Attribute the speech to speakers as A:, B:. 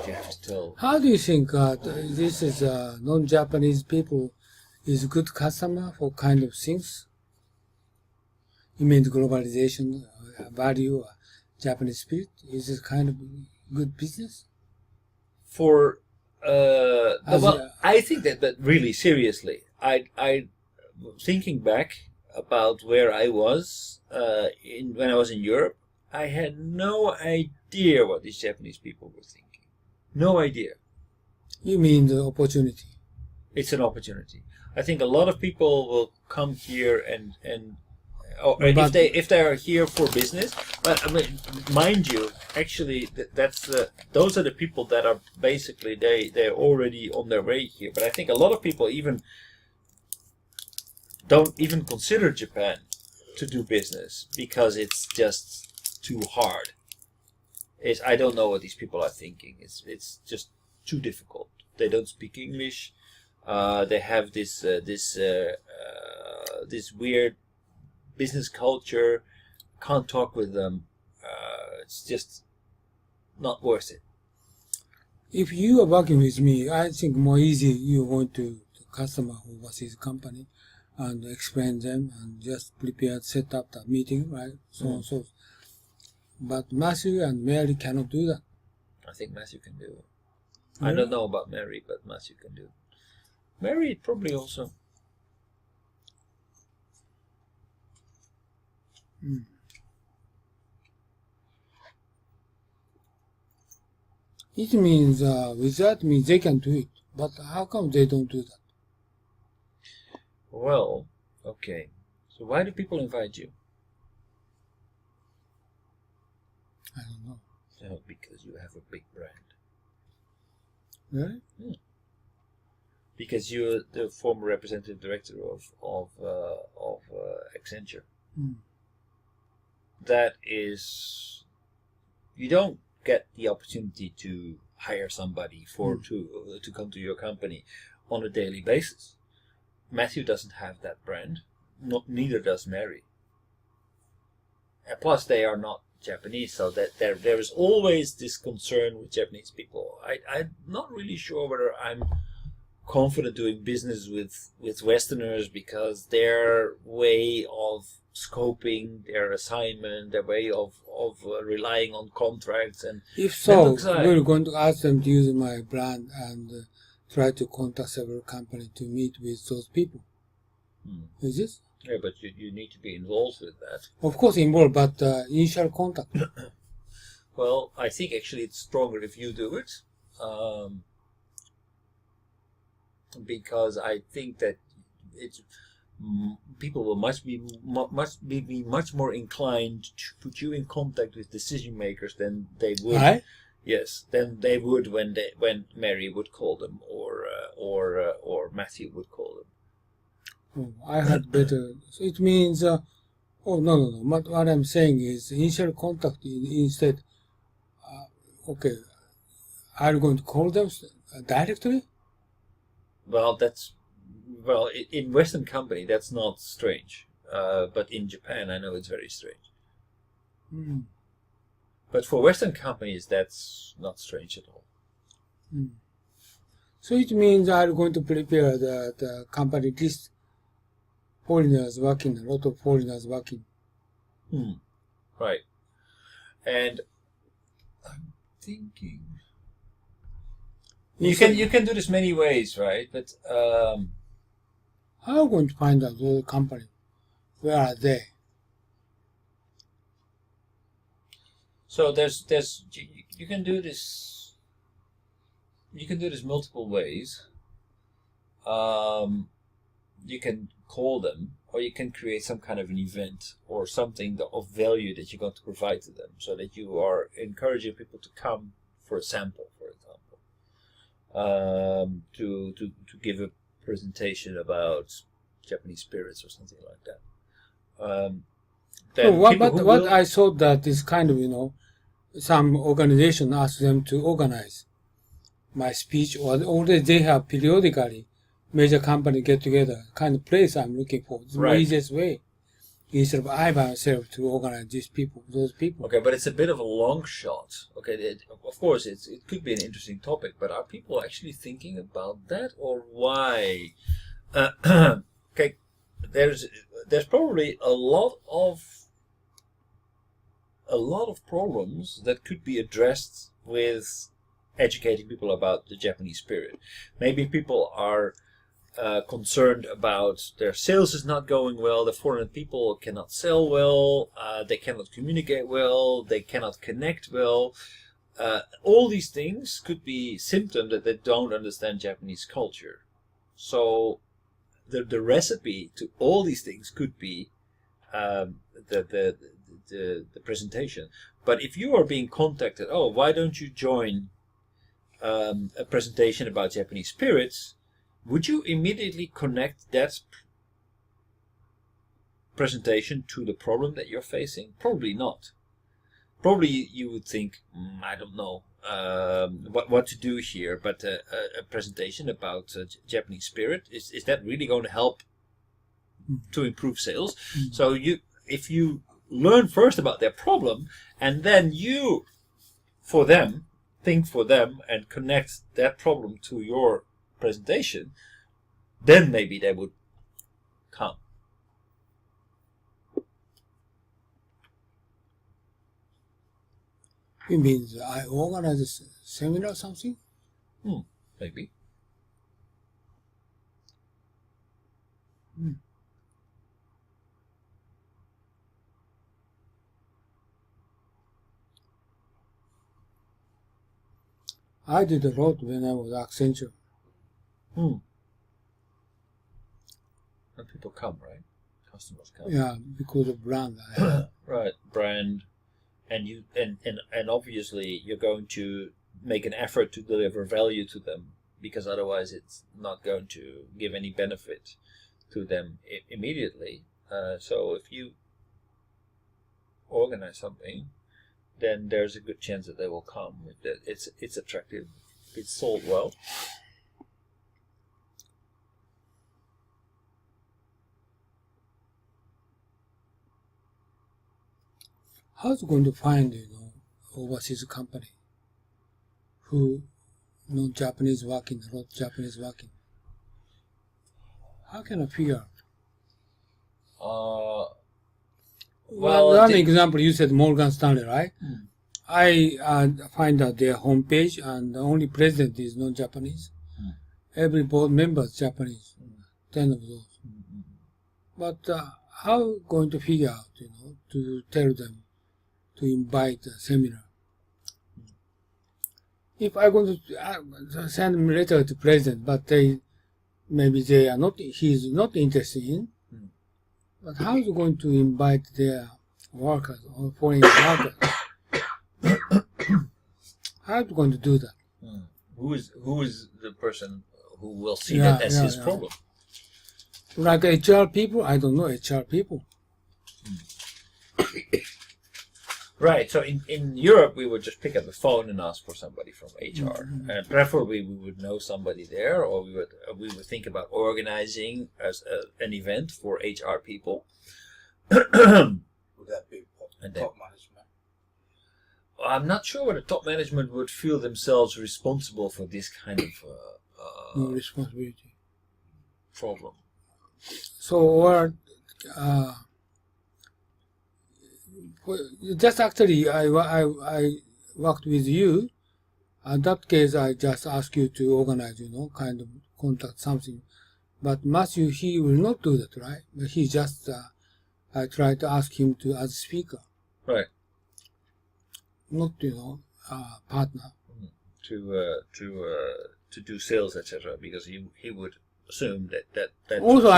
A: you have to tell.
B: How do you think this is non-Japanese people is good customer for kind of things? You mean the globalization value, Japanese spirit? Is it kind of good business?
A: For I think that really seriously, I thinking back about where I was when I was in Europe, I had no idea what these Japanese people were thinking. No idea.
B: You mean the opportunity?
A: It's an opportunity. I think a lot of people will come here if they are here for business. But I mean, mind you, actually, those are the people that are basically they're already on their way here. But I think a lot of people even don't even consider Japan to do business because it's just too hard. I don't know what these people are thinking. It's just too difficult. They don't speak English. They have this weird business culture. Can't talk with them. It's just not worth it.
B: If you are working with me, I think more easy you going to the customer overseas company and explain them and just prepare, set up the meeting, right? So. But Matthew and Mary cannot do that.
A: I think Matthew can do it. I don't know about Mary, but Matthew can do it. Mary probably also.
B: It means, with that means they can do it. But how come they don't do that?
A: Well, okay. So why do people invite you?
B: I don't know.
A: So because you have a big brand.
B: Really?
A: Yeah. Because you're the former representative director of Accenture. That is, you don't get the opportunity to hire somebody to come to your company on a daily basis. Matthew doesn't have that brand. Neither does Mary. And plus, they are not Japanese, so that there is always this concern with Japanese people. I'm not really sure whether I'm confident doing business with Westerners because their way of scoping their assignment, their way of relying on contracts, and
B: if so, we're going to ask them to use my brand and try to contact several companies to meet with those people. Is this?
A: Yeah, but you need to be involved with that.
B: Of course, involved, but initial contact.
A: Well, I think actually it's stronger if you do it, because I think that people will must be much more inclined to put you in contact with decision makers than they would.
B: Right?
A: Yes, than they would when Mary would call them or Matthew would call them.
B: Oh, I had better. So it means. No. What I'm saying is initial contact instead. Okay, are you going to call them directly?
A: Well, in Western company that's not strange, but in Japan I know it's very strange. But for Western companies that's not strange at all.
B: So it means I'm going to prepare the company list. Foreigners working, a lot of foreigners working.
A: Right. And I'm thinking you can do this many ways, right? But how
B: are you going to find out the company? Where are they?
A: So you can do this. You can do this multiple ways. You can call them, or you can create some kind of an event or something of value that you're going to provide to them, so that you are encouraging people to come for a sample, for example, to give a presentation about Japanese spirits or something like that.
B: What I saw that is kind of some organization asked them to organize my speech, or already they have periodically major company get together kind of place I'm looking for. It's the easiest way. instead of I myself to organize those people.
A: Okay, but it's a bit of a long shot. Okay, of course, it could be an interesting topic, but are people actually thinking about that, or why? Okay, there's probably a lot of problems that could be addressed with educating people about the Japanese spirit. Maybe people are concerned about their sales is not going well, the foreign people cannot sell well, they cannot communicate well, they cannot connect well. All these things could be symptoms that they don't understand Japanese culture. So the recipe to all these things could be the presentation. But if you are being contacted, oh, why don't you join a presentation about Japanese spirits? Would you immediately connect that presentation to the problem that you're facing? Probably not. Probably you would think, I don't know what to do here, but a presentation about Japanese spirit, is that really going to help to improve sales? So if you learn first about their problem, and then you, think for them and connect that problem to your presentation, then maybe they would come.
B: It means I organize a seminar or something?
A: Maybe.
B: I did a lot when I was Accenture.
A: And people come, right? Customers come.
B: Yeah, because of brand.
A: Right, brand, and obviously you're going to make an effort to deliver value to them, because otherwise it's not going to give any benefit to them immediately. So if you organize something, then there's a good chance that they will come. If it's attractive, if it's sold well.
B: How's it going to find, overseas company who Japanese working, a lot of Japanese working? How can I figure out? One example, you said Morgan Stanley, right? I find out their homepage, and the only president is not Japanese. Every board member is Japanese, 10 of those. But how going to figure out, to tell them to invite a seminar? If I'm going to send a letter to president, but maybe he's not interested in. But how is he going to invite their workers or foreign workers? How is he going to do that?
A: Who is the person who will see that as his problem?
B: Like HR people? I don't know HR people.
A: Right, so in Europe we would just pick up the phone and ask for somebody from HR. And preferably we would know somebody there, or we would think about organizing an event for HR people.
C: Would that be top management?
A: I'm not sure whether top management would feel themselves responsible for this kind of
B: No responsibility.
A: problem.
B: So, just actually, I worked with you. In that case, I just ask you to organize, kind of contact something. But Matthew, he will not do that, right? But he just, I try to ask him to as speaker.
A: Right.
B: Not, partner.
A: To do sales, etc. Because he would assume that
B: Also,